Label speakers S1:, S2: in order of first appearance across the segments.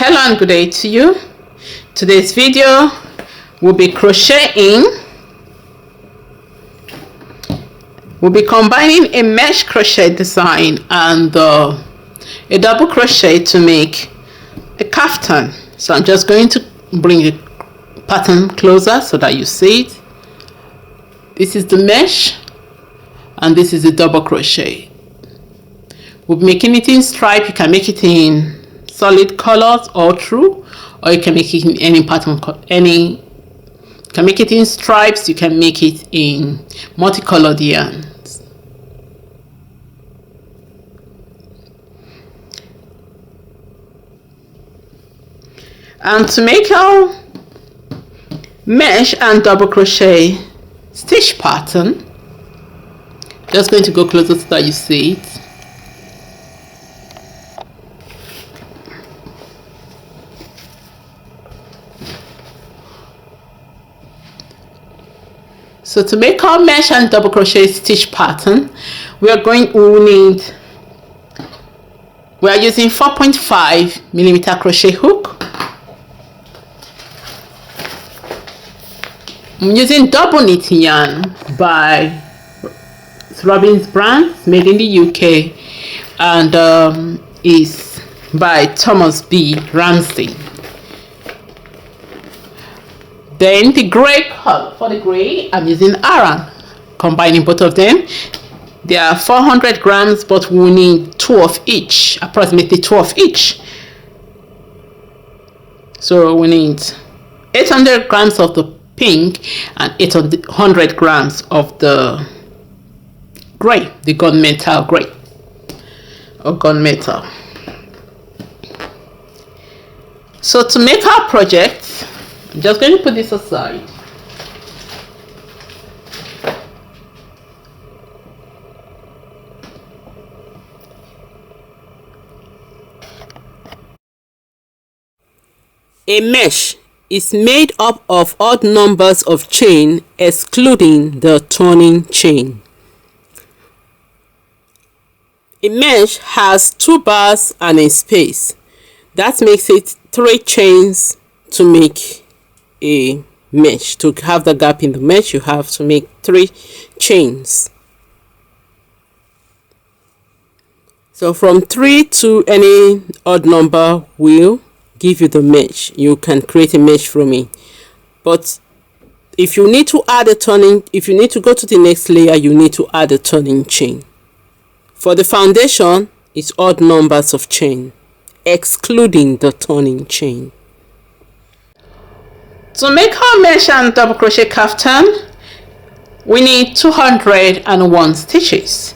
S1: Hello and good day to you. Today's video will be crocheting. We'll be combining a mesh crochet design and a double crochet to make a kaftan. So I'm just going to bring the pattern closer so that you see it. This is the mesh and this is the double crochet. We'll be making it in stripe. You can make it in solid colors or true, or you can make it in any pattern, you can make it in stripes, you can make it in multicolored yarns. And to make our mesh and double crochet stitch pattern, just going to go closer so that you see it. So to make our mesh and double crochet stitch pattern, we are using 4.5mm crochet hook. I'm using double knit yarn by Robin's brand, made in the UK, and is by Thomas B. Ramsey. Then the grey color, for the grey, I'm using Aran. Combining both of them, they are 400 grams, but we need 2 of each, approximately 2 of each. So we need 800 grams of the pink and 800 grams of the grey, the gunmetal grey or gunmetal. So to make our project, I'm just going to put this aside. A mesh is made up of odd numbers of chain excluding the turning chain. A mesh has 2 bars and a space. That makes it 3 chains to make a mesh. To have the gap in the mesh, you have to make 3 chains. So from 3 to any odd number will give you the mesh. You can create a mesh from it. But if you need to add a turning, if you need to go to the next layer, you need to add a turning chain. For the foundation, it's odd numbers of chain, excluding the turning chain. To make our mesh and double crochet kaftan, we need 201 stitches.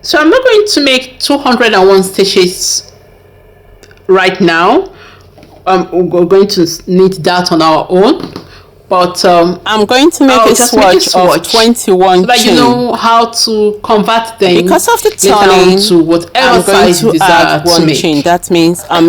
S1: So I'm not going to make 201 stitches right now. We're going to knit that on our own. But
S2: I'm going to make a swatch of 21
S1: so that you know how to convert them.
S2: Because of the turning,
S1: to whatever
S2: I'm going
S1: size
S2: to add 1
S1: to
S2: chain. That means I'm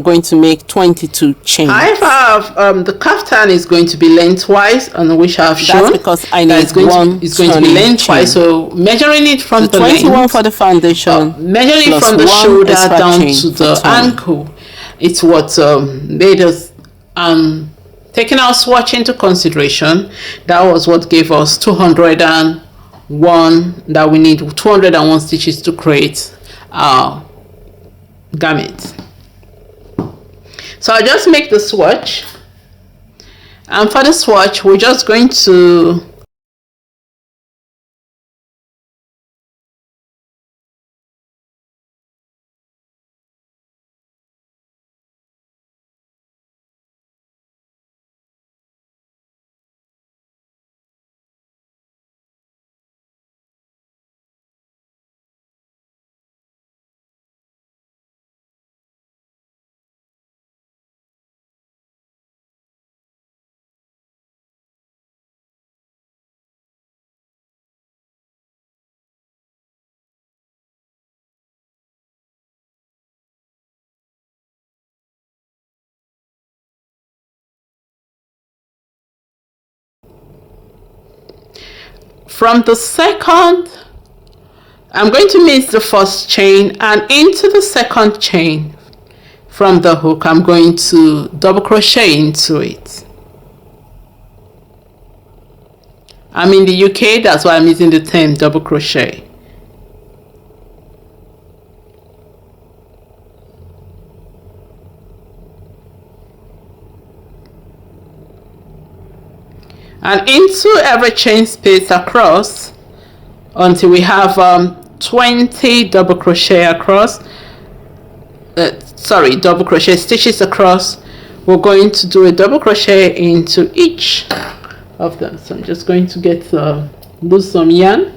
S2: going to make 22 chains.
S1: I have the kaftan is going to be lengthwise, and which I've shown.
S2: That's because I need
S1: it's going to be lengthwise. Chain. So measuring it from the
S2: 21
S1: length,
S2: for the foundation,
S1: measuring from the shoulder down to the ankle. It's what made us taking our swatch into consideration. That was what gave us 201, that we need 201 stitches to create our garment. So I'll just make the swatch, and for the swatch we're just going to From the second, I'm going to miss the first chain, and into the second chain from the hook I'm going to double crochet into it. I'm in the UK, that's why I'm using the term double crochet. And into every chain space across until we have 20 double crochet across, double crochet stitches across. We're going to do a double crochet into each of them. So I'm just going to get lose some yarn.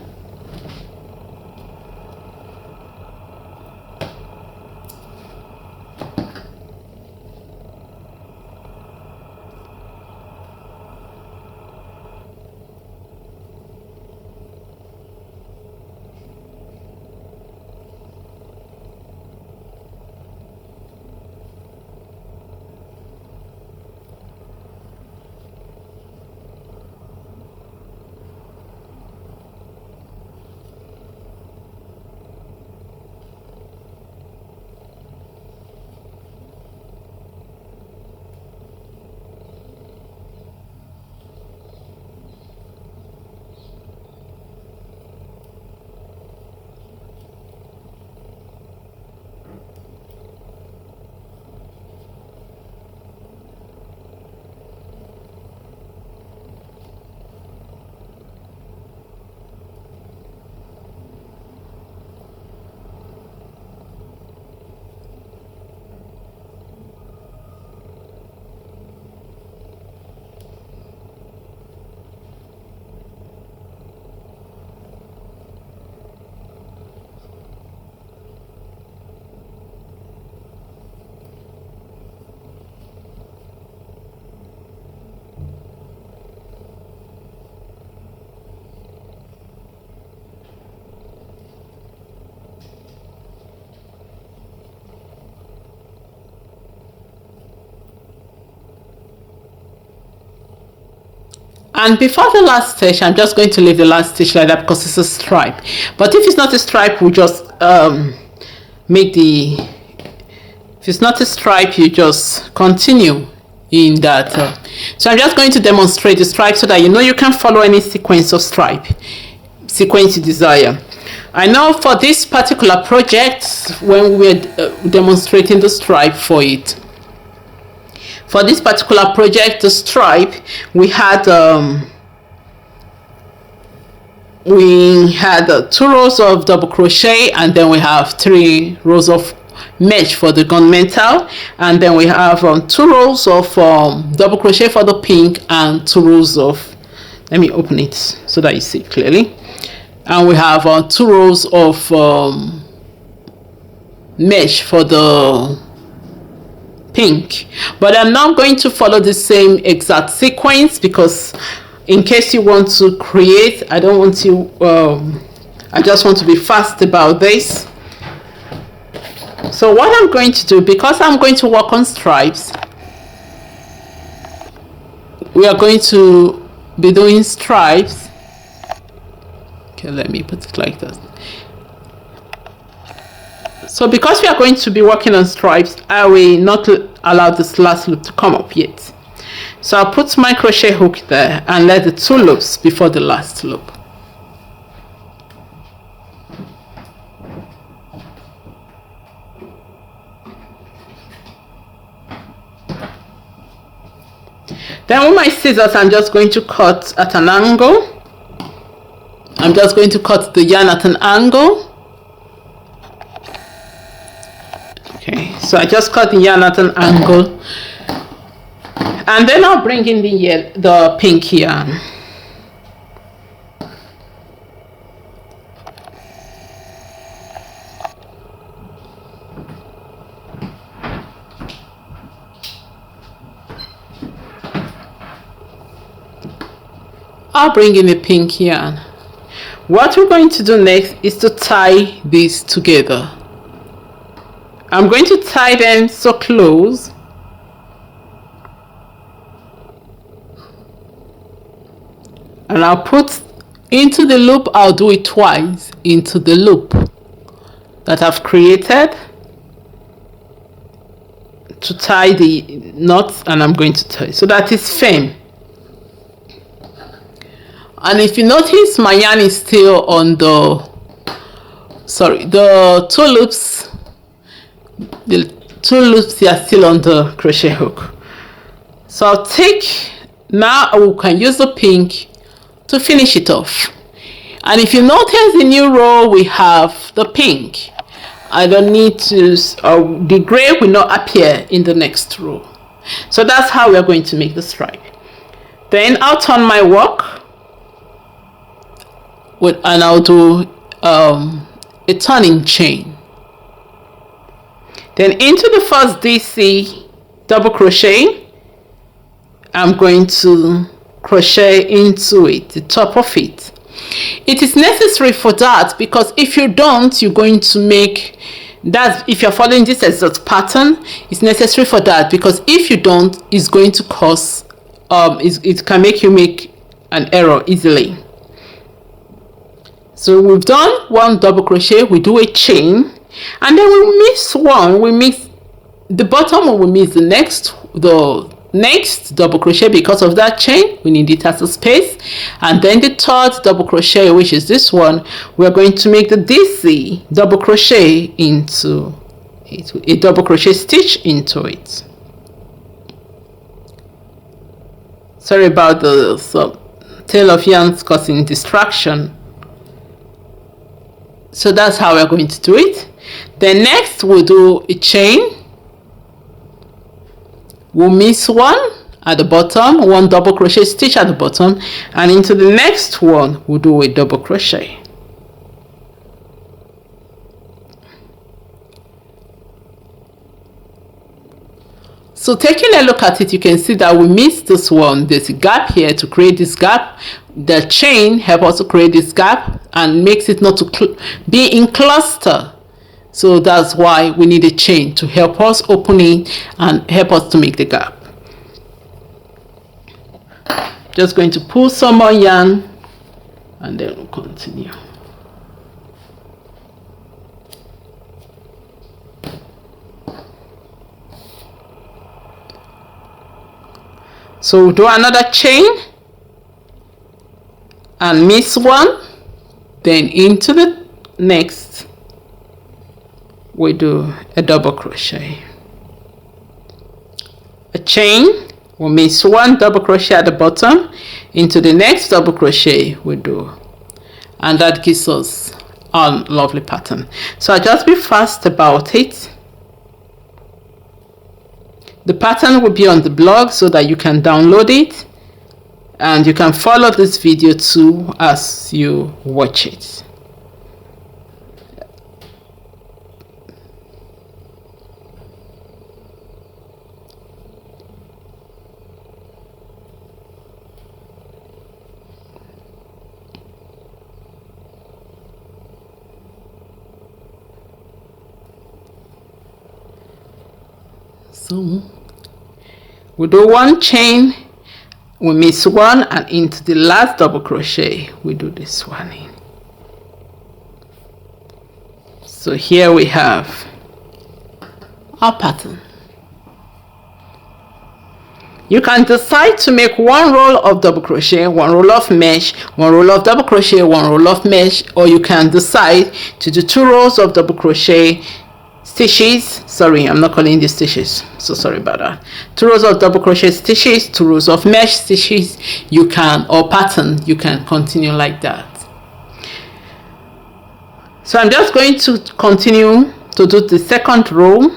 S1: And before the last stitch, I'm just going to leave the last stitch like that because it's a stripe. But if it's not a stripe, we just make the, if it's not a stripe, you just continue in that. So I'm just going to demonstrate the stripe so that you know you can follow any sequence of stripe, sequence you desire. I know for this particular project, when we're demonstrating the stripe for it, for this particular project, the stripe, we had 2 rows of double crochet, and then we have 3 rows of mesh for the gunmetal, and then we have 2 rows of double crochet for the pink, and 2 rows of, let me open it so that you see it clearly, and we have 2 rows of mesh for the pink. But I'm not going to follow the same exact sequence because in case you want to create, I don't want to I just want to be fast about this. So what I'm going to do, because I'm going to work on stripes, we are going to be doing stripes. Okay, let me put it like that. So because we are going to be working on stripes, I will not allow this last loop to come up yet. So I'll put my crochet hook there and let the 2 loops before the last loop. Then with my scissors, I'm just going to cut at an angle. I'm just going to cut the yarn at an angle. Okay, so I just cut the yarn at an angle, and then I'll bring in the pink yarn. I'll bring in the pink yarn. What we're going to do next is to tie these together. I'm going to tie them so close and I'll put Into the loop, I'll do it twice into the loop that I've created to tie the knots, and I'm going to tie so that it's firm. And if you notice, my yarn is still on the two loops. The two loops are still on the crochet hook. So I'll take, now we can use the pink to finish it off. And if you notice, the new row we have the pink. I don't need to, the gray will not appear in the next row. So that's how we are going to make the stripe. Then I'll turn my work and I'll do a turning chain. Then into the first DC double crochet, I'm going to crochet into it, the top of it. It is necessary for that because if you don't, you're going to make that. If you're following this exact pattern, it's necessary for that, because if you don't, it's going to cause it can make you make an error easily. So we've done one double crochet, we do a chain, and then we miss one. We miss the bottom, or we miss the next double crochet because of that chain. We need it as a space. And then the third double crochet, which is this one, we're going to make the DC double crochet into it, a double crochet stitch into it. Sorry about the tail of yarns causing distraction. So that's how we're going to do it. Then next we'll do a chain. We'll miss one at the bottom, one double crochet stitch at the bottom, and into the next one we'll do a double crochet. So taking a look at it, you can see that we missed this one. There's a gap here. To create this gap, the chain helps us to create this gap and makes it not to be in cluster. So that's why we need a chain to help us open it and help us to make the gap. Just going to pull some more yarn and then we'll continue. So we'll do another chain and miss one, then into the next we do a double crochet, a chain, we'll miss one double crochet at the bottom, into the next double crochet we do, and that gives us our lovely pattern. So I'll just be fast about it. The pattern will be on the blog so that you can download it and you can follow this video too as you watch it. So we do one chain, we miss one, and into the last double crochet we do this one in. So here we have our pattern. You can decide to make one row of double crochet, one row of mesh, one row of double crochet, one row of mesh, or you can decide to do 2 rows of double crochet stitches. Sorry, I'm not calling these stitches, so sorry about that. 2 rows of double crochet stitches, 2 rows of mesh stitches. You can, or pattern, you can continue like that. So I'm just going to continue to do the second row.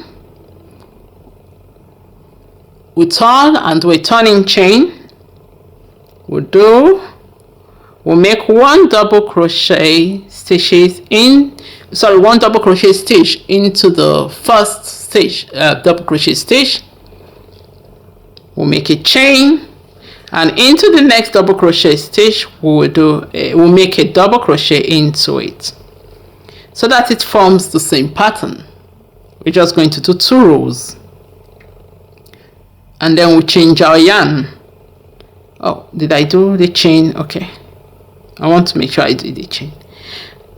S1: We turn and do a turning chain. We'll make one double crochet stitches in, sorry, one double crochet stitch into the first stitch, double crochet stitch. We'll make a chain, and into the next double crochet stitch we'll make a double crochet into it so that it forms the same pattern. We're just going to do 2 rows and then we change our yarn. Oh, did I do the chain? Okay, I want to make sure I do the chain.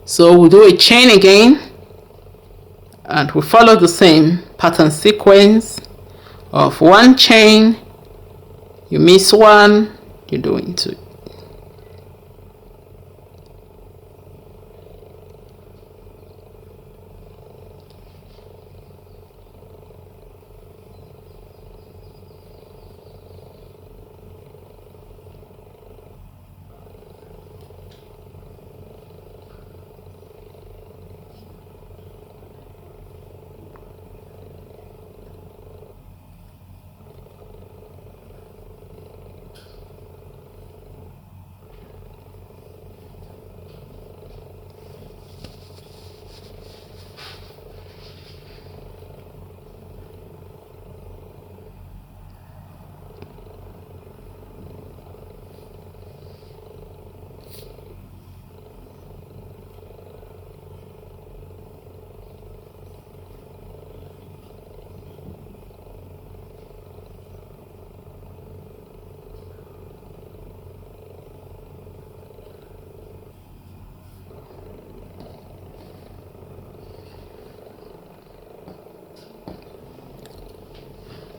S1: So we'll do a chain again, and we follow the same pattern sequence of one chain. You miss one, you're doing two.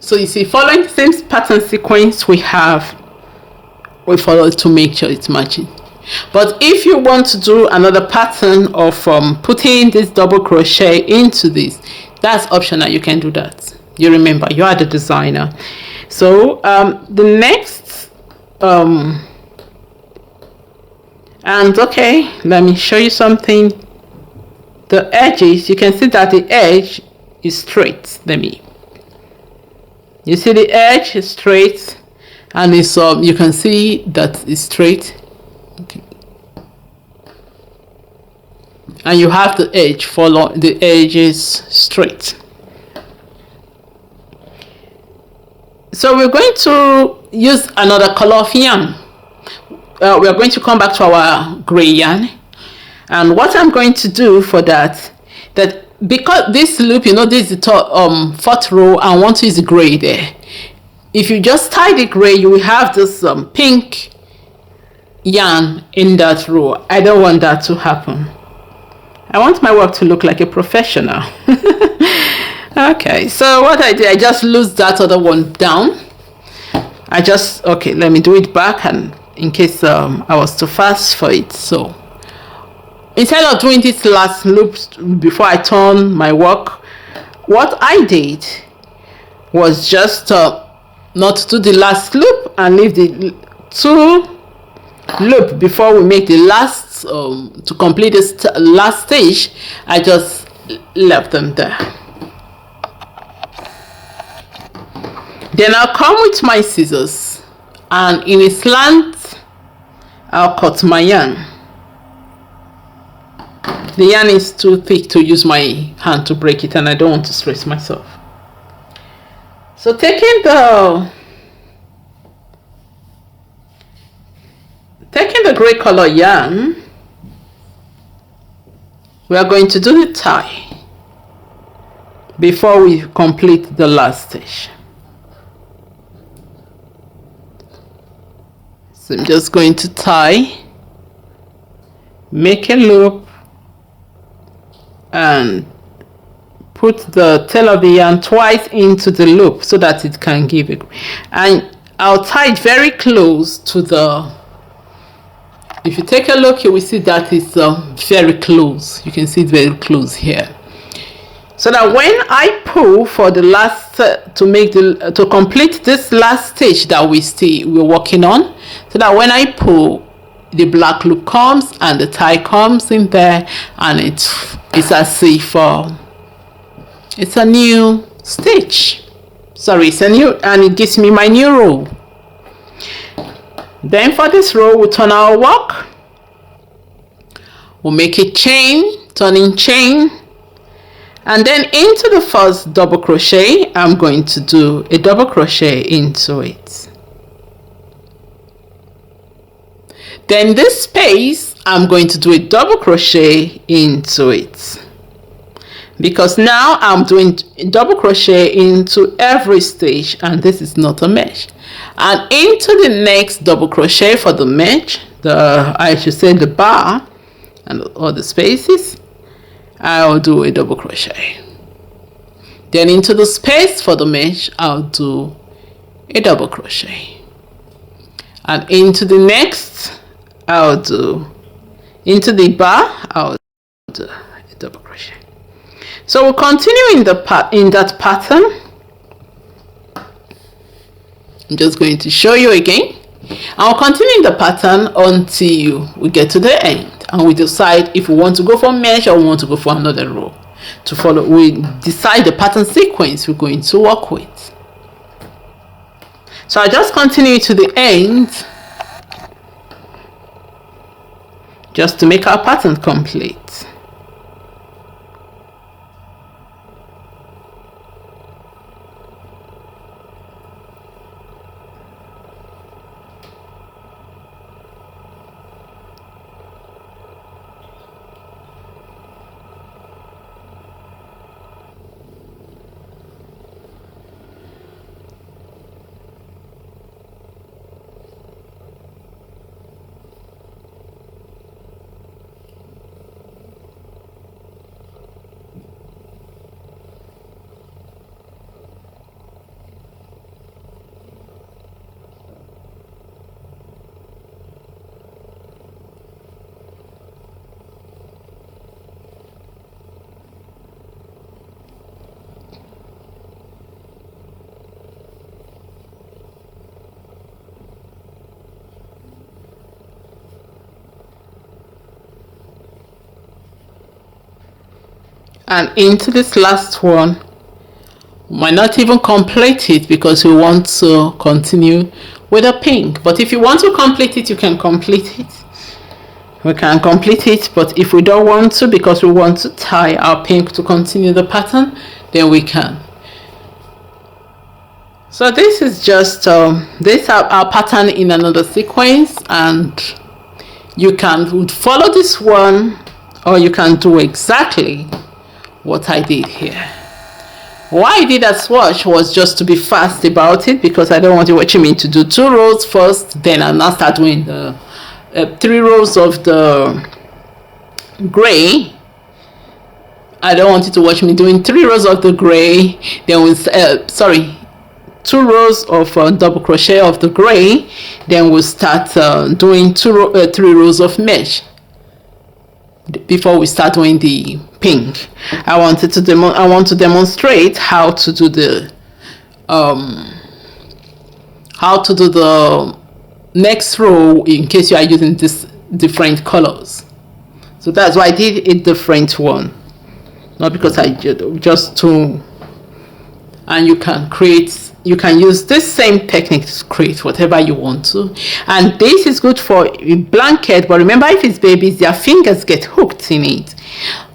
S1: So you see, following the same pattern sequence we follow to make sure it's matching. But if you want to do another pattern of putting this double crochet into this, that's optional. You can do that. You remember, you are the designer. So the next and okay, let me show you something. The edges, you can see that the edge is straight. You see the edge is straight, and it's you can see that it's straight. Okay. And you have the edge follow the edges straight. So we're going to use another color of yarn. We are going to come back to our gray yarn, and what I'm going to do for that because this loop, you know, this is the fourth row, I want to use the gray there. If you just tie the gray, you will have this pink yarn in that row. I don't want that to happen. I want my work to look like a professional. Okay, so what I did, I just loosed that other one down. Okay, let me do it back, and in case I was too fast for it. So instead of doing this last loop before I turn my work, what I did was just not to do the last loop and leave the two loop before we make the last to complete this last stage. I just left them there. Then I'll come with my scissors, and in a slant I'll cut my yarn. The yarn is too thick to use my hand to break it, and I don't want to stress myself. So taking the gray color yarn, we are going to do the tie before we complete the last stitch. So I'm just going to tie, make a loop, and put the tail of the yarn twice into the loop so that it can give it. And I'll tie it very close to the, if you take a look, you will see that it's very close. You can see it very close here. So that when I pull for the last to complete this last stitch that we're working on, so that when I pull, the black loop comes and the tie comes in there, and it's as if it's a new stitch. Sorry, it's a new, and it gives me my new row. Then for this row, we'll turn our work. We'll make a chain, turning chain, and then into the first double crochet, I'm going to do a double crochet into it. Then this space, I'm going to do a double crochet into it, because now I'm doing double crochet into every stitch, and this is not a mesh. And into the next double crochet for the mesh, I should say the bar and all the spaces, I'll do a double crochet. Then into the space for the mesh, I'll do a double crochet. And into the next, I'll do, into the bar, I'll do a double crochet. So we'll continue in that pattern. I'm just going to show you again. I'll continue in the pattern until we get to the end, and we decide if we want to go for mesh or we want to go for another row to follow. We decide the pattern sequence we're going to work with. So I just continue to the end just to make our pattern complete. And into this last one, we might not even complete it because we want to continue with a pink. But if you want to complete it, you can complete it. We can complete it, but if we don't want to because we want to tie our pink to continue the pattern, then we can. So this is just this our pattern in another sequence, and you can follow this one or you can do exactly what I did here. Why I did that swatch was just to be fast about it, because I don't want you watching me to do 2 rows first, then I'll now start doing the 3 rows of the gray. I don't want you to watch me doing 3 rows of the gray, then with 2 rows of double crochet of the gray, then we'll start doing 3 rows of mesh before we start doing the pink. I want to demonstrate how to do the next row in case you are using this different colors. So that's why I did a different one, not because I just to. And you can use this same technique to create whatever you want to. And this is good for a blanket, but remember, if it's babies, their fingers get hooked in it.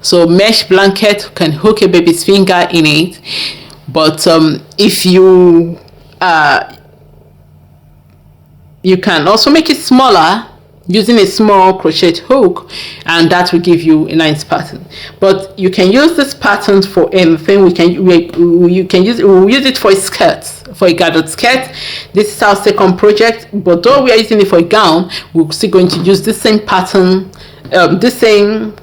S1: So mesh blanket can hook a baby's finger in it. But if you can also make it smaller using a small crochet hook, and that will give you a nice pattern. But you can use this pattern for anything. We'll use it for a skirt, for a gathered skirt. This is our second project, but though we are using it for a gown, we're still going to use the same pattern, the same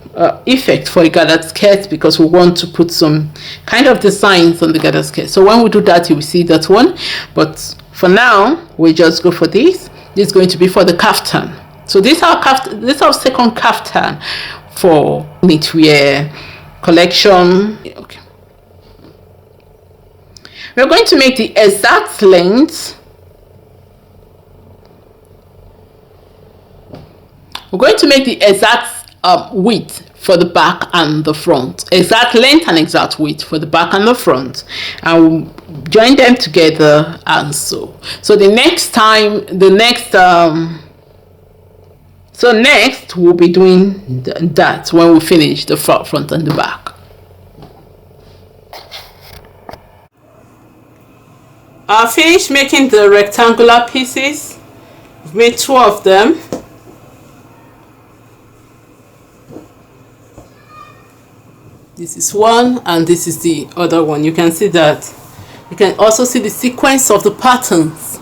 S1: effect for a gathered skirt, because we want to put some kind of designs on the gathered skirt. So when we do that, you will see that one. But for now, we'll just go for this. This is going to be for the kaftan. So this is our second kaftan for knitwear collection. Okay. We're going to make the exact length. We're going to make the exact width for the back and the front. Exact length and exact width for the back and the front. And we'll join them together and sew. So so next we'll be doing that when we finish the front and the back. I finished making the rectangular pieces. I've made 2 of them. This is one and this is the other one. You can see that. You can also see the sequence of the patterns.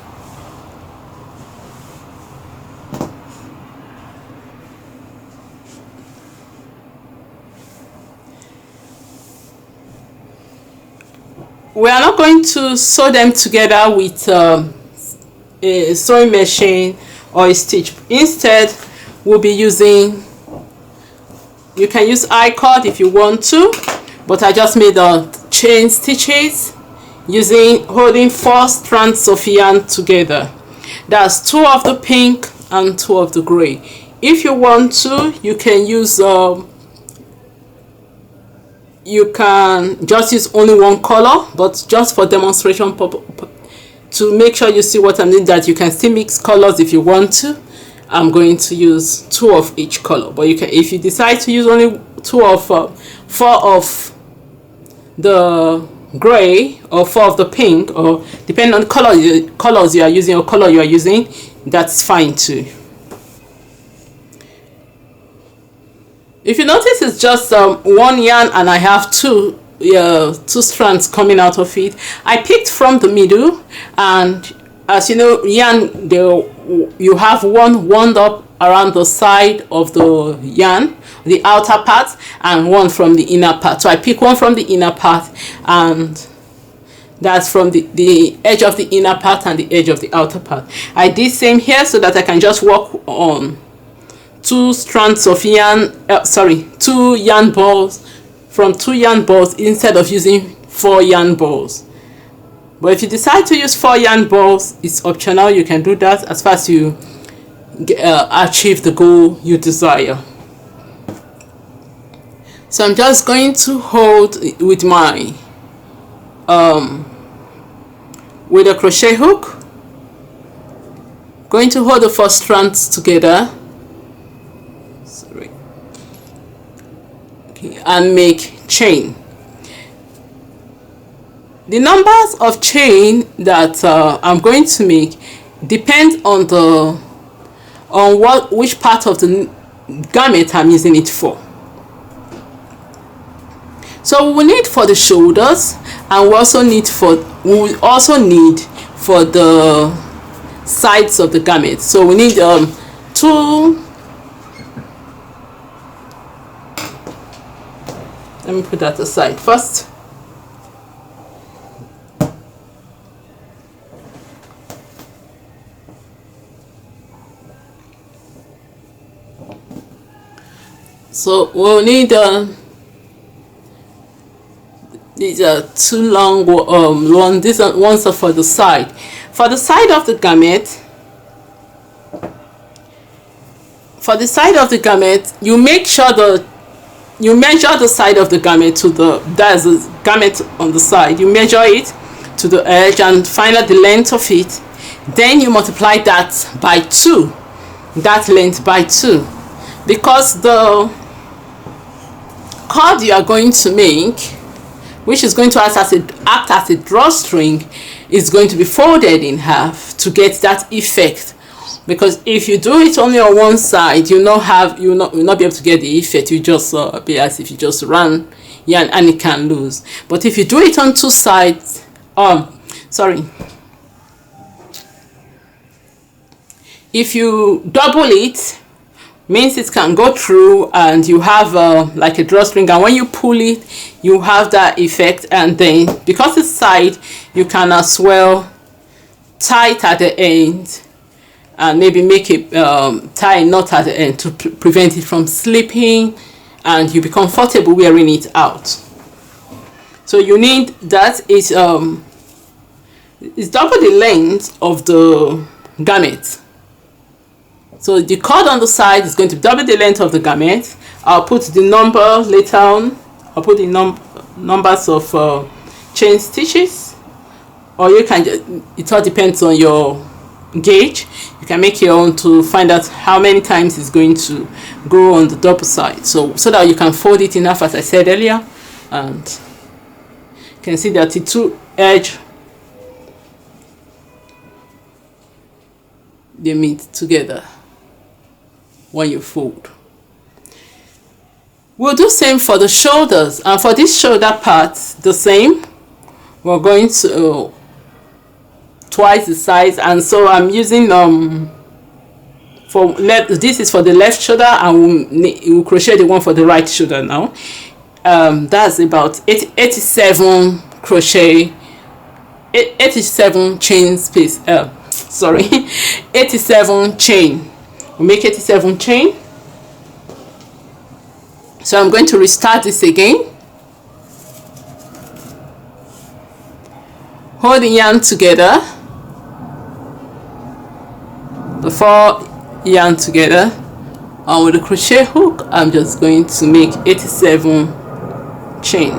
S1: we are not going to sew them together with a sewing machine or a stitch. Instead, we'll be using, you can use I-cord if you want to, but I just made the chain stitches holding 4 strands of yarn together. That's 2 of the pink and 2 of the gray. If you want to, you can use you can just use only one color, but just for demonstration to make sure you see what I mean, that you can still mix colors if you want to. I'm going to use 2 of each color, but you can, if you decide to use only 4 of the gray or 4 of the pink, or depending on the colors you are using or color you are using, that's fine too. If you notice, it's just one yarn and I have 2 strands coming out of it. I picked from the middle, and as you know, yarn, you have one wound up around the side of the yarn, the outer part, and one from the inner part. So I pick one from the inner part, and that's from the edge of the inner part and the edge of the outer part. I did same here so that I can just work on 2 strands of yarn, 2 yarn balls, from 2 yarn balls instead of using 4 yarn balls. But if you decide to use 4 yarn balls, it's optional. You can do that as far as you achieve the goal you desire. So I'm just going to hold with my with a crochet hook, going to hold the 4 strands together, and make chain. The numbers of chain that I'm going to make depends on which part of the garment I'm using it for. So we need for the shoulders, and we also need for the sides of the garment. So we need 2. Let me put that aside first. So we'll need these are 2 long ones. These ones are for the side. For the side of the garment, you make sure you measure the side of the garment to that's the garment on the side. You measure it to the edge and find out the length of it. Then you multiply that by 2. That length by 2, because the cord you are going to make, which is going to act as a drawstring, is going to be folded in half to get that effect. Because if you do it only on one side, you'll not be able to get the effect. You just be as if you just run yarn and it can lose. But if you do it on 2 sides, if you double it, means it can go through, and you have like a drawstring, and when you pull it, you have that effect. And then because it's side, you can as well tie it at the end, and maybe make it tie a knot at the end to prevent it from slipping, and you be comfortable wearing it out. So you need that. It's double the length of the garment. So the cord on the side is going to be double the length of the garment. I'll put the number later on. I'll put the numbers of chain stitches, or you can it all depends on your gauge. You can make your own to find out how many times it's going to go on the double side, so that you can fold it in half, as I said earlier, and you can see that the 2 edge they meet together when you fold. We'll do same for the shoulders, and for this shoulder part the same. We're going to twice the size, and so I'm using this is for the left shoulder, and we'll crochet the one for the right shoulder now. That's about 87 crochet
S2: 87 chain space. Sorry, 87 chain. We make 87 chain. So I'm going to restart this again. Hold the yarn together, the 4 yarn together, and with the crochet hook I'm just going to make 87 chain.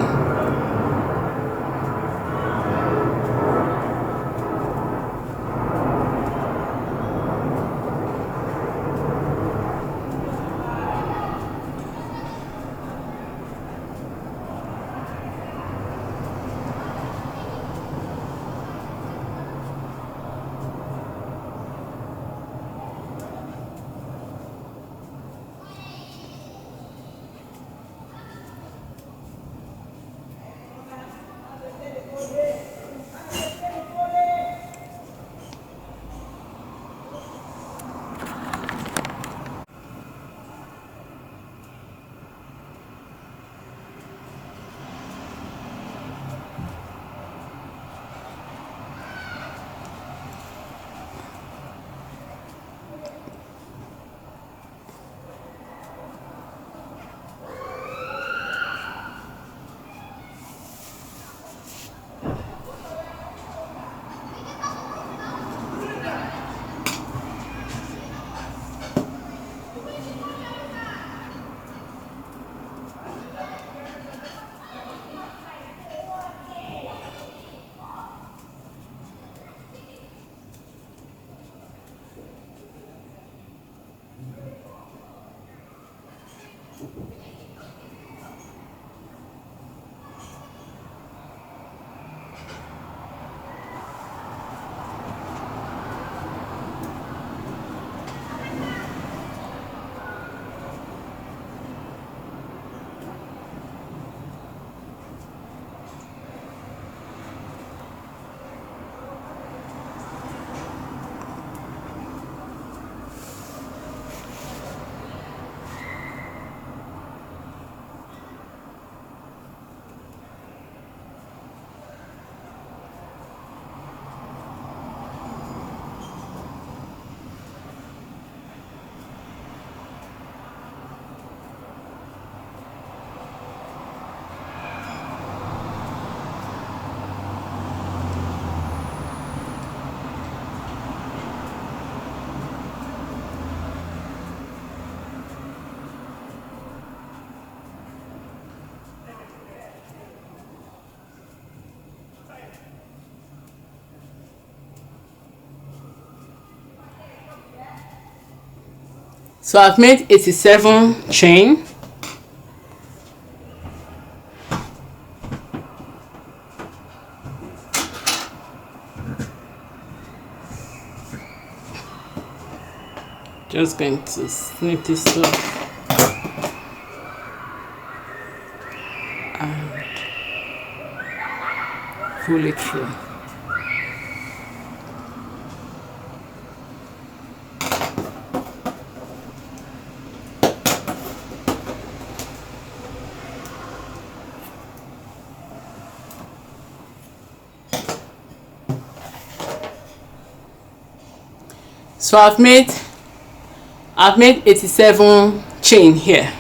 S2: So I've made 87 chain. Just going to snip this off and pull it through. So I've made 87 chain here.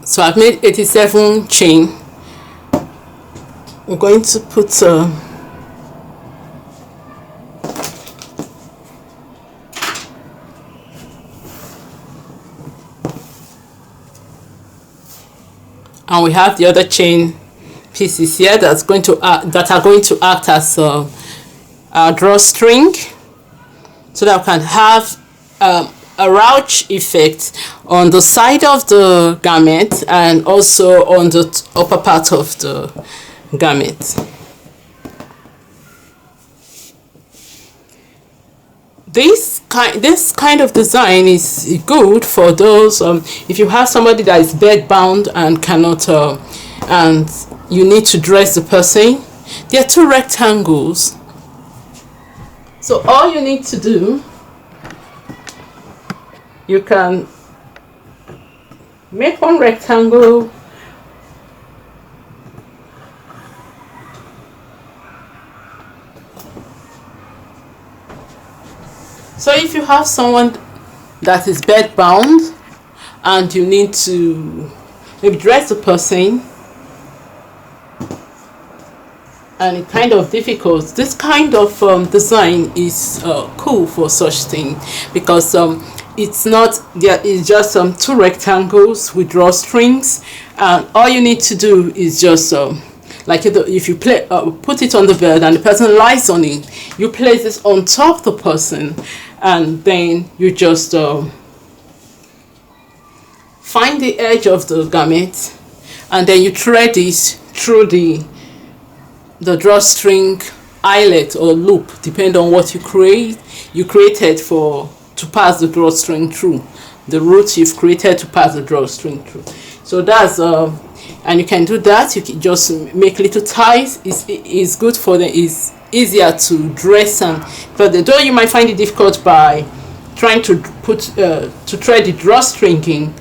S2: So I've made 87 chain. I'm going to put and we have the other chain pieces here that are going to act as a drawstring, so that we can have a ruched effect on the side of the garment and also on the upper part of the garment. this kind of design is good for those if you have somebody that is bed bound and cannot and you need to dress the person. There are 2 rectangles, so all you need to do, you can make 1 rectangle so if you have someone that is bed bound and you need to maybe dress the person and it's kind of difficult, this kind of design is cool for such thing, because it's not there, it's just 2 rectangles with drawstrings, and all you need to do is just like if you put it on the bed and the person lies on it, you place this on top of the person, and then you just find the edge of the garment, and then you thread it through the drawstring eyelet or loop, depending on what you created to pass the drawstring through, the route you've created to pass the drawstring through. So that's and you can do that. You can just make little ties. It's good for them. It's easier to dress, and but though you might find it difficult by trying to thread the drawstring in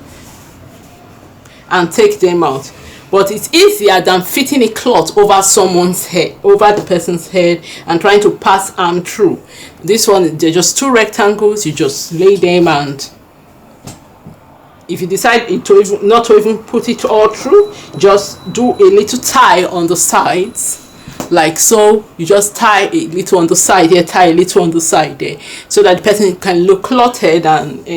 S2: and take them out, but it's easier than fitting a cloth over someone's head, over the person's head, and trying to pass arm through. This one, they're just 2 rectangles. You just lay them, and if you decide not to even put it all through, just do a little tie on the sides, like so. You just tie a little on the side here, tie a little on the side there, so that the person can look clothed, and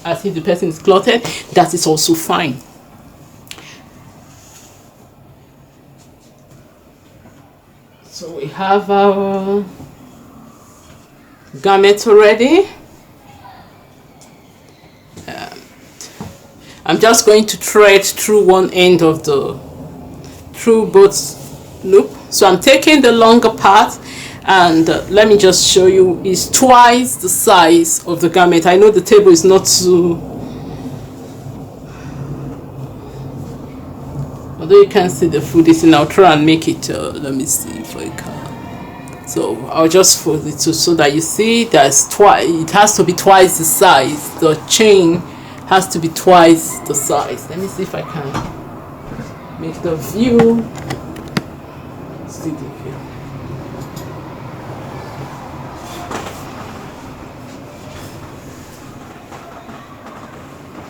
S2: as if the person is clothed, that is also fine. So we have our garment already. I'm just going to thread through one end of through both loop. So I'm taking the longer part, and let me just show you, it's twice the size of the garment. I know the table is not too, although you can't see the food is in, I'll try and make it, let me see if I can. So I'll just fold it so that you see that's twice, it has to be twice the size. The chain has to be twice the size. Let me see if I can make the view. See the view.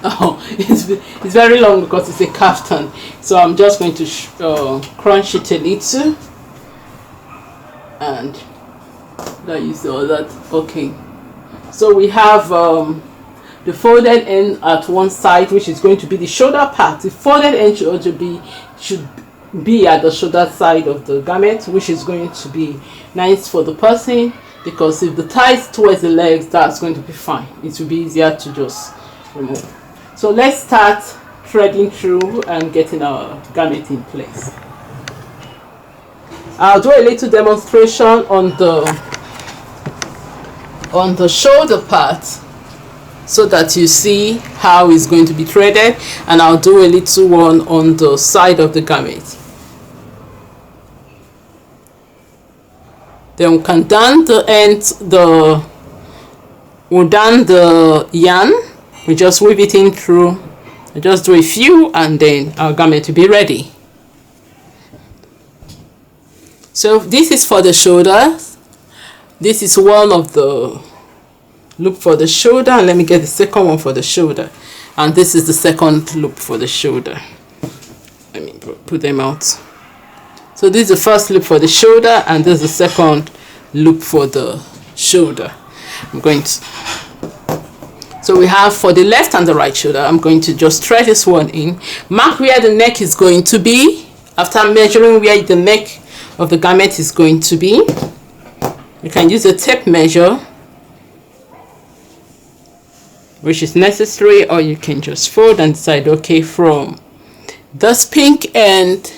S2: Oh, it's very long because it's a kaftan. So I'm just going to crunch it a little, and that you see all that. Okay, so we have the folded end at one side, which is going to be the shoulder part. The folded end should be at the shoulder side of the garment, which is going to be nice for the person, because if the tie is towards the legs, that's going to be fine. It will be easier to just remove. So let's start threading through and getting our garment in place. I'll do a little demonstration on the shoulder part, so that you see how it's going to be threaded, and I'll do a little one on the side of the garment. Then we can down the end, we'll down the yarn. We just weave it in through, and just do a few, and then our garment will be ready. So this is for the shoulders. This is one of the loop for the shoulder, and let me get the second one for the shoulder, and this is the second loop for the shoulder. Let me put them out. So this is the first loop for the shoulder, and this is the second loop for the shoulder. I'm going to, so we have for the left and the right shoulder, I'm going to just thread this one in, mark where the neck is going to be. After measuring where the neck of the garment is going to be, you can use a tape measure, which is necessary, or you can just fold and decide, okay, from this pink end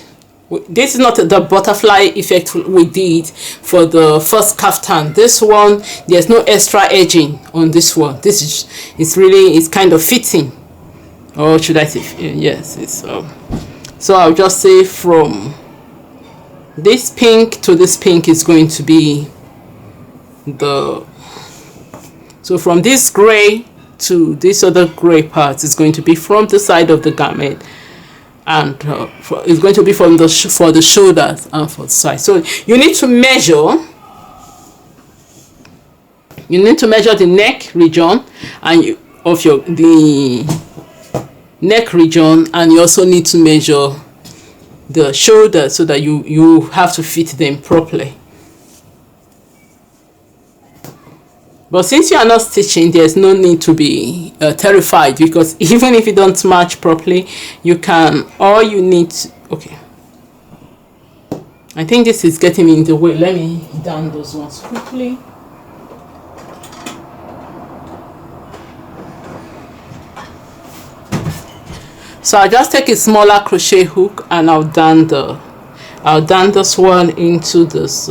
S2: This is not the butterfly effect we did for the first kaftan. This one, there's no extra edging on this one. This is, it's kind of fitting, or should I say, yes, it's so I'll just say from this pink to this pink is going to be the, so from this gray to this other gray part is going to be from the side of the garment, and it's going to be from the for the shoulders and for the side. So you need to measure. You need to measure the neck region and the neck region, and you also need to measure the shoulder so that you have to fit them properly. But since you are not stitching, there's no need to be terrified, because even if you don't match properly, you can, all you need to, okay, I think this is getting in the way. Let me down those ones quickly. So I'll just take a smaller crochet hook and I'll down this one into this,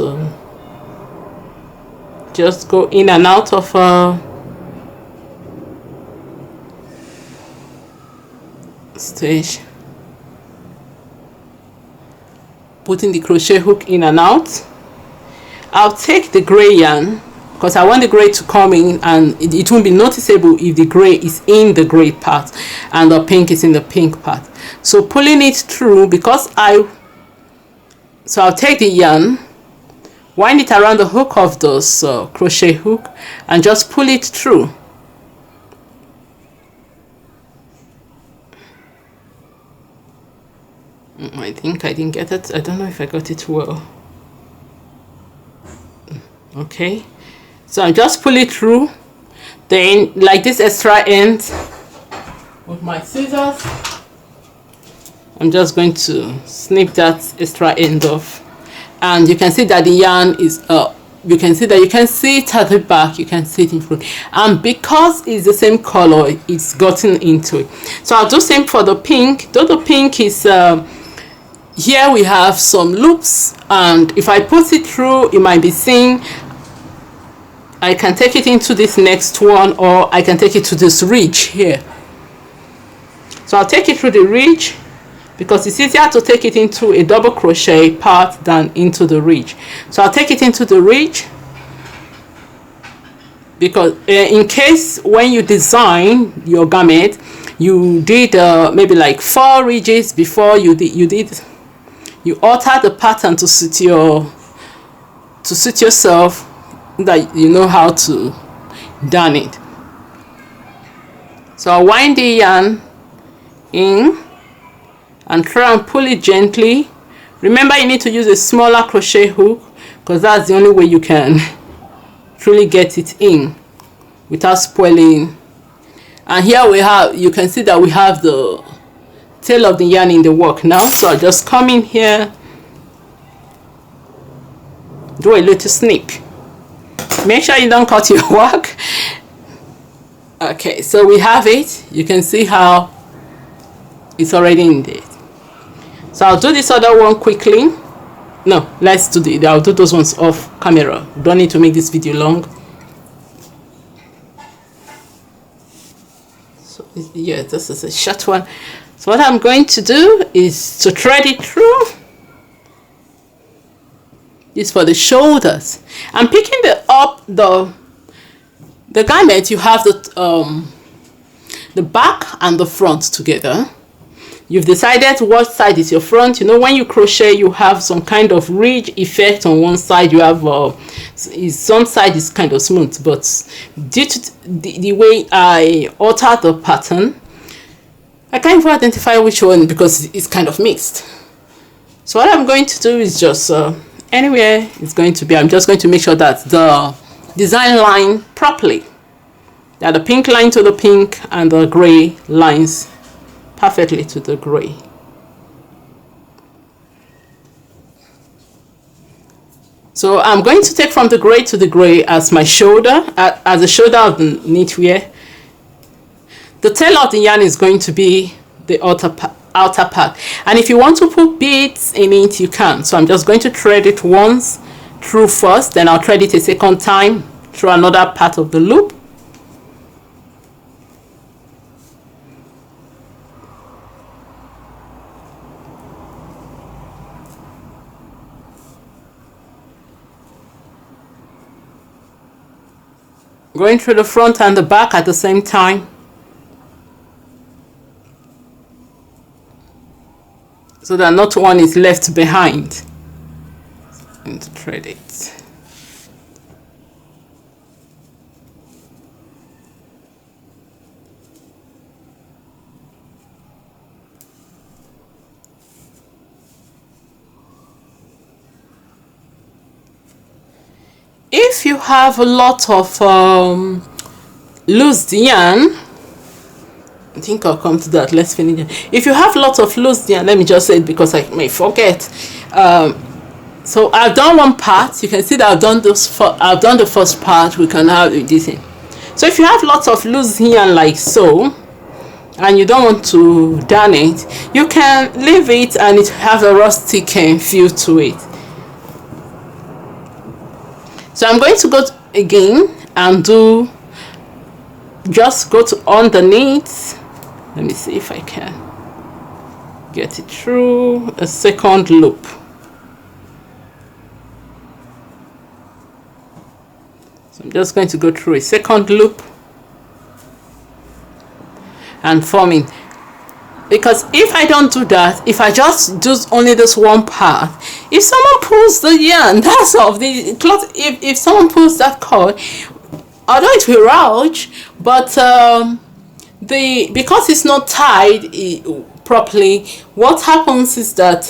S2: just go in and out of stitch, putting the crochet hook in and out. I'll take the gray yarn because I want the gray to come in, and it won't be noticeable if the gray is in the gray part and the pink is in the pink part. So pulling it through, because I'll take the yarn, wind it around the hook of this crochet hook and just pull it through. I think I didn't get it. I don't know if I got it well. Okay, so I just pull it through, then like this extra end with my scissors, I'm just going to snip that extra end off. And you can see that the yarn is you can see it at the back, you can see it in front, and because it's the same color, it's gotten into it. So I'll do same for the pink. Though the pink is here we have some loops, and if I put it through, it might be seen. I can take it into this next one, or I can take it to this ridge here. So I'll take it through the ridge, because it's easier to take it into a double crochet part than into the ridge. So I'll take it into the ridge, because in case when you design your garment, you did maybe like 4 ridges before you alter the pattern to suit yourself, that you know how to darn it. So I'll wind the yarn in and try and pull it gently. Remember, you need to use a smaller crochet hook, because that's the only way you can truly get it in without spoiling. And here we have, you can see that we have the tail of the yarn in the work now. So I'll just come in here, do a little snip. Make sure you don't cut your work. Okay, so we have it. You can see how it's already in there. So I'll do this other one quickly. No, let's do I'll do those ones off camera. Don't need to make this video long. So yeah, this is a short one. So what I'm going to do is to thread it through. This for the shoulders. I'm picking the garment. You have the back and the front together. You've decided what side is your front. You know, when you crochet, you have some kind of ridge effect on one side. You have some side is kind of smooth, but due to the way I alter the pattern, I can't even identify which one, because it's kind of mixed. So what I'm going to do is just anywhere it's going to be, I'm just going to make sure that the design line properly, that the pink line to the pink and the gray lines perfectly to the gray. So I'm going to take from the gray to the gray as my shoulder, as the shoulder of the knitwear. The tail of the yarn is going to be the outer part, outer part. And if you want to put beads in it, you can. So I'm just going to thread it once through first, then I'll thread it a second time through another part of the loop. Going through the front and the back at the same time, so that not one is left behind. And thread it. If you have a lot of loose yarn, I think I'll come to that. Let's finish it. If you have lots of loose yarn, let me just say it because I may forget. So I've done one part. You can see that I've done the first part. We can have this thing. So if you have lots of loose yarn like so, and you don't want to darn it, you can leave it and it have a rustic feel to it. So I'm going to go again and just go to underneath. Let me see if I can get it through a second loop. So I'm just going to go through a second loop and forming. Because if I don't do that, if I just do only this one part, if someone pulls the yarn, that's off the cloth. If someone pulls that cord, although it will ruch, but because it's not tied properly, what happens is that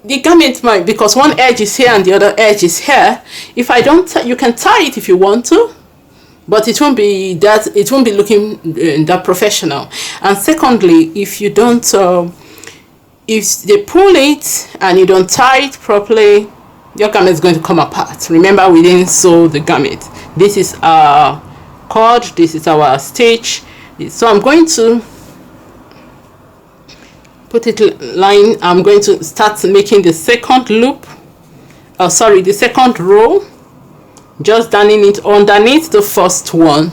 S2: the garment might, because one edge is here and the other edge is here. If I don't, you can tie it if you want to, but it won't be that, it won't be looking that professional. And secondly, if you don't if they pull it and you don't tie it properly, your garment is going to come apart. Remember, we didn't sew the garment. This is our cord, this is our stitch. So I'm going to put it line. I'm going to start making the second loop, the second row, just darning it underneath the first one.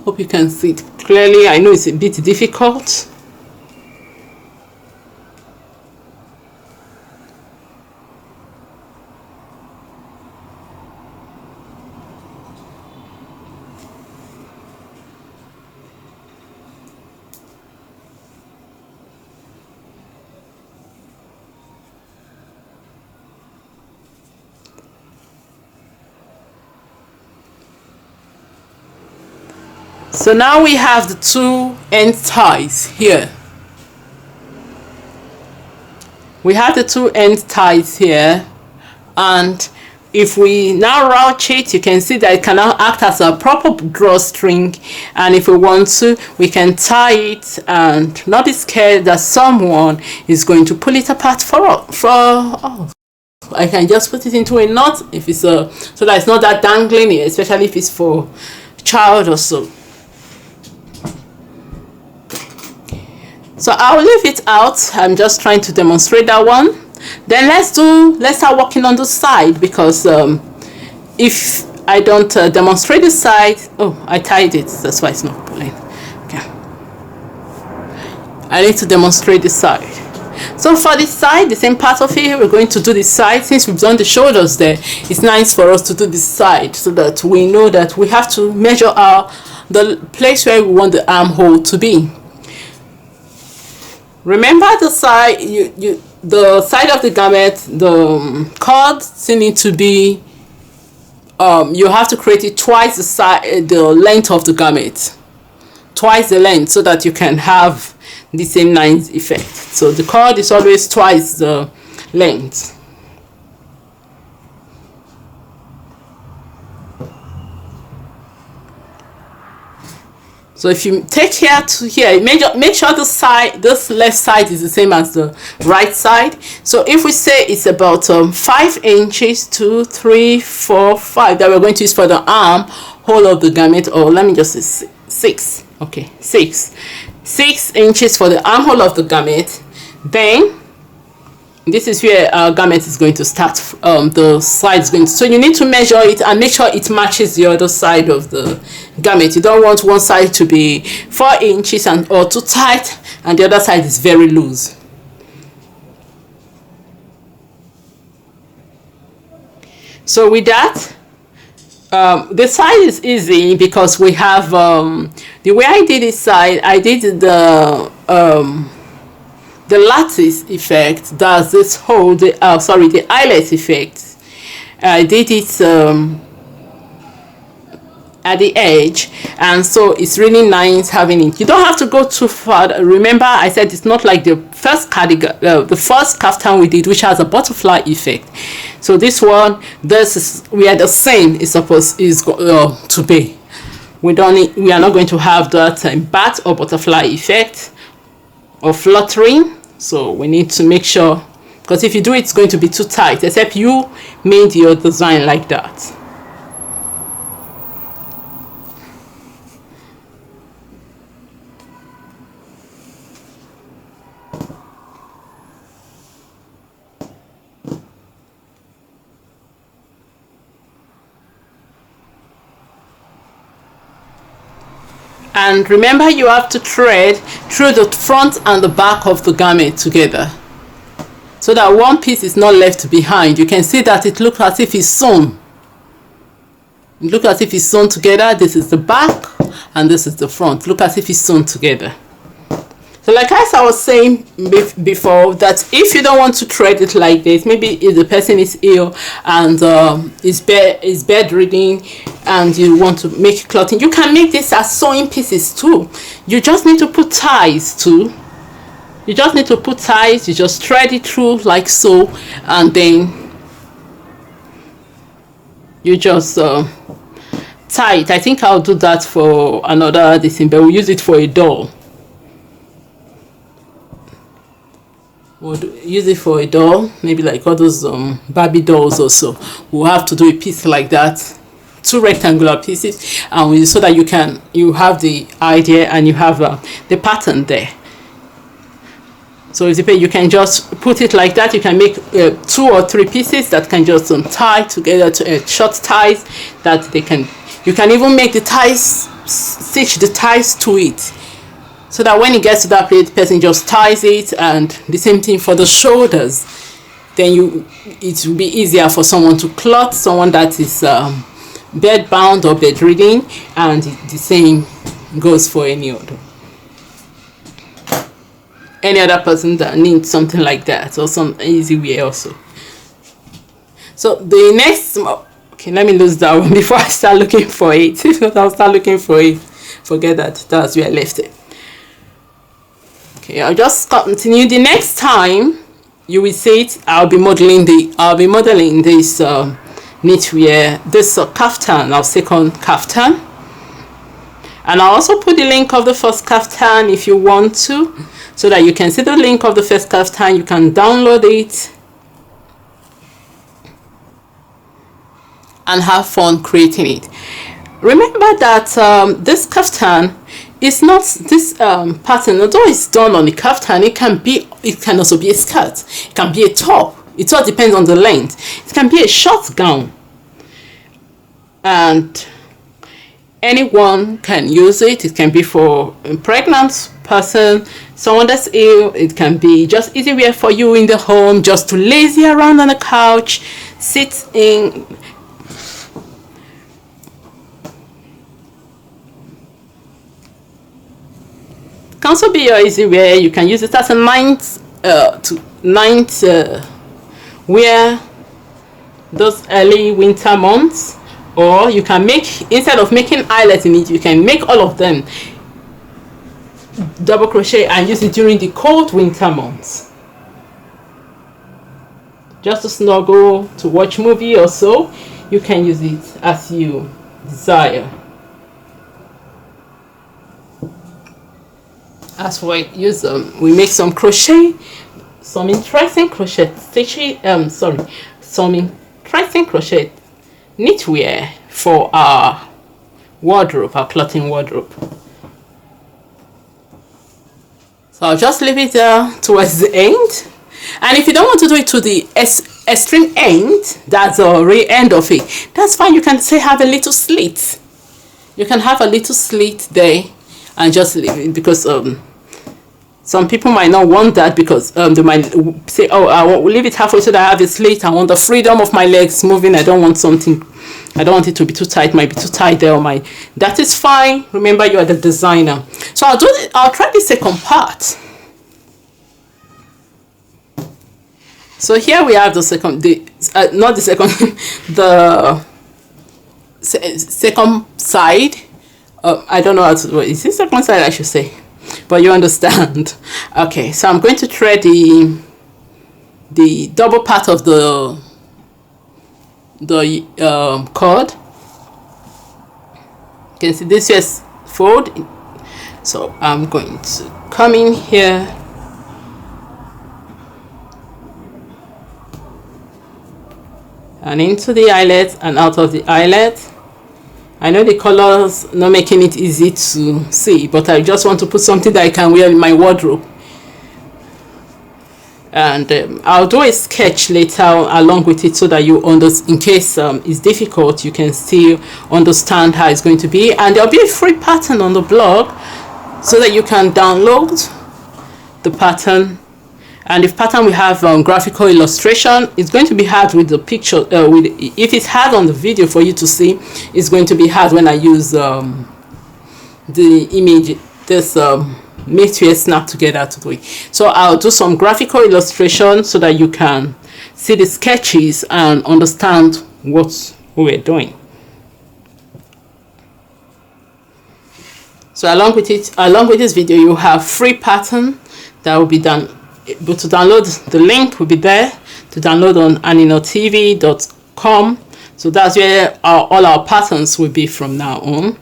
S2: Hope you can see it clearly. I know it's a bit difficult. So now we have the two end ties here. We have the two end ties here, and if we now ruch it, you can see that it can now act as a proper drawstring. And if we want to, we can tie it and not be scared that someone is going to pull it apart for us. I can just put it into a knot if it's so that it's not that dangling, especially if it's for a child or so. So I'll leave it out. I'm just trying to demonstrate that one. Then let's start working on the side, because if I don't demonstrate the side, I tied it, that's why it's not pulling. Okay, I need to demonstrate the side. So for this side, the same part of it, we're going to do the side. Since we've done the shoulders there, it's nice for us to do this side so that we know that we have to measure the place where we want the armhole to be. Remember the side, the side of the garment, the cord still need to be, you have to create it twice the length of the garment, twice the length, so that you can have the same nice effect. So the cord is always twice the length. So if you take here to here, make sure the side, this left side is the same as the right side. So if we say it's about 5 inches, 2, 3, 4, 5 that we're going to use for the arm hole of the garment, or let me just 6. Okay, 6 inches for the armhole of the garment. Then this is where our garment is going to start. The side is going to, so you need to measure it and make sure it matches the other side of the garment. You don't want one side to be 4 inches or too tight and the other side is very loose. So with that, the side is easy because we have the way I did this side, I did the lattice effect. Does this hold the the eyelet effect. I did it at the edge, and so it's really nice having it. You don't have to go too far. Remember, I said it's not like the first cardigan, the first kaftan we did, which has a butterfly effect. So this one, we are the same. It's supposed to be. We are not going to have that bat or butterfly effect or fluttering. So we need to make sure, because if you do it, it's going to be too tight, except you made your design like that. And remember, you have to thread through the front and the back of the garment together, so that one piece is not left behind. You can see that it looks as if it's sewn. It looks as if it's sewn together. This is the back and this is the front. Look as if it's sewn together. So like as I was saying before, that if you don't want to thread it like this, maybe if the person is ill and is bedridden and you want to make clothing, you can make this as sewing pieces too. You just need to put ties too. You just need to put ties. You just thread it through like so, and you just tie it. I think I'll do that for another thing, but we'll use it for a doll. We'll use it for a doll, maybe like all those Barbie dolls or so. We'll have to do a piece like that, 2 rectangular pieces, and so that you have the idea and you have the pattern there. So you can just put it like that. You can make 2 or 3 pieces that can just tie together to short ties that you can even make the ties, stitch the ties to it, so that when it gets to that place, the person just ties it. And the same thing for the shoulders. Then it will be easier for someone to cloth, someone that is bed bound or bedridden, and the same goes for any other person that needs something like that, or some easy way also. So the next, okay, let me lose that one before I start looking for it. Because I'll start looking for it, forget that. That's where I left it. Okay, I'll just continue. The next time you will see it, I'll be modeling this knitwear, this kaftan, our second kaftan, and I'll also put the link of the first kaftan if you want to, so that you can see the link of the first kaftan. You can download it and have fun creating it. Remember that this kaftan is not this pattern, although it's done on the kaftan, it can also be a skirt, it can be a top. It all depends on the length. It can be a short gown, and anyone can use it. It can be for a pregnant person, someone that's ill. It can be just easy wear for you in the home, just to lazy around on the couch, sit in. Can also be your easy wear. You can use it as a ninth wear those early winter months, or you can make, instead of making eyelets in it, you can make all of them double crochet and use it during the cold winter months, just to snuggle, to watch movie or so. You can use it as you desire. As for we make some crochet, some interesting crochet stitching, some interesting crochet knitwear for our wardrobe, our clothing wardrobe. So I'll just leave it there towards the end. And if you don't want to do it to the extreme end, that's the real end of it, that's fine. You can say have a little slit. You can have a little slit there and just leave it, because some people might not want that, because they might say, oh, I will leave it halfway so that I have a slit. I want the freedom of my legs moving. I don't want it to be too tight. Might be too tight there, or that is fine. Remember, you are the designer. So I'll try the second part. So here we have the second, not the second, the second side. I don't know how to do it. Is this second side, I should say, but you understand. Okay, so I'm going to thread the double part of the cord. You can see this is fold. So I'm going to come in here and into the eyelet and out of the eyelet. I know the colors not making it easy to see, but I just want to put something that I can wear in my wardrobe. And I'll do a sketch later along with it, so that you understand, in case it's difficult, you can still understand how it's going to be. And there'll be a free pattern on the blog, so that you can download the pattern. And if pattern we have graphical illustration, it's going to be hard with the picture. If it's hard on the video for you to see, it's going to be hard when I use the image, this made to snap together to do it. So I'll do some graphical illustration so that you can see the sketches and understand what we're doing. So along with this video, you have free pattern that will be done. But to download, the link will be there to download on aninotv.com. So that's where all our patterns will be from now on,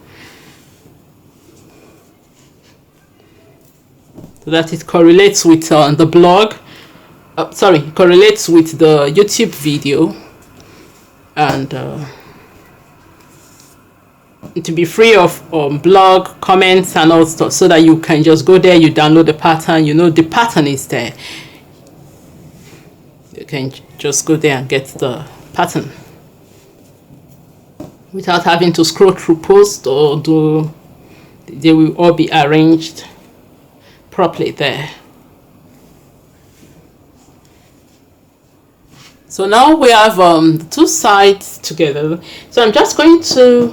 S2: so that it correlates with the blog. Correlates with the YouTube video, and to be free of blog comments and all stuff, so that you can just go there, you download the pattern, you know the pattern is there, you can just go there and get the pattern without having to scroll through post, or they will all be arranged properly there. So now we have the two sides together. So I'm just going to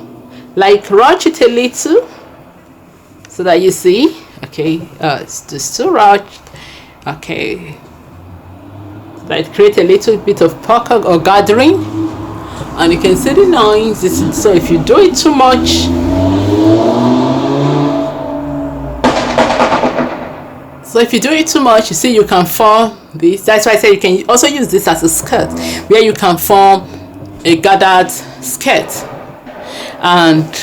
S2: ruch it a little, so that you see. Okay, it's just too ruched. Okay, so that it creates a little bit of pocket or gathering, and you can see the lines. So if you do it too much, you see you can form this. That's why I said you can also use this as a skirt, where you can form a gathered skirt. And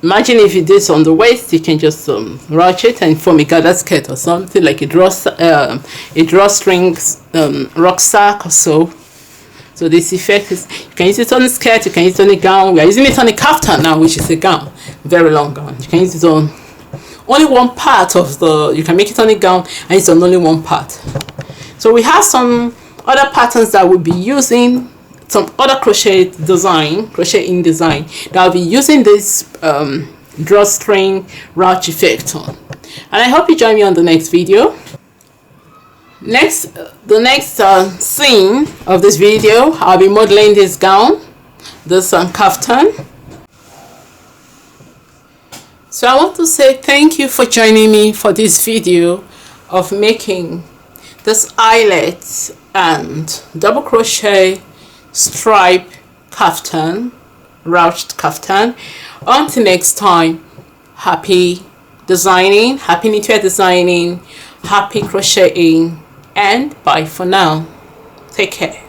S2: imagine if you do this on the waist, you can just ruch it and form a gathered skirt or something, like a drawstring rucksack or so. So this effect is, you can use it on a skirt, you can use it on a gown. We are using it on a kaftan now, which is a gown, very long gown. You can use it on only one part of you can make it on a gown, and it's on only one part. So we have some other patterns that we'll be using, some other crocheting design that I'll be using this drawstring ruch effect on. And I hope you join me on the next video. The next scene of this video, I'll be modeling this gown, this kaftan. So I want to say thank you for joining me for this video of making this eyelet and double crochet stripe kaftan, ruched kaftan. Until next time, happy designing, happy knitwear designing, happy crocheting, and bye for now. Take care.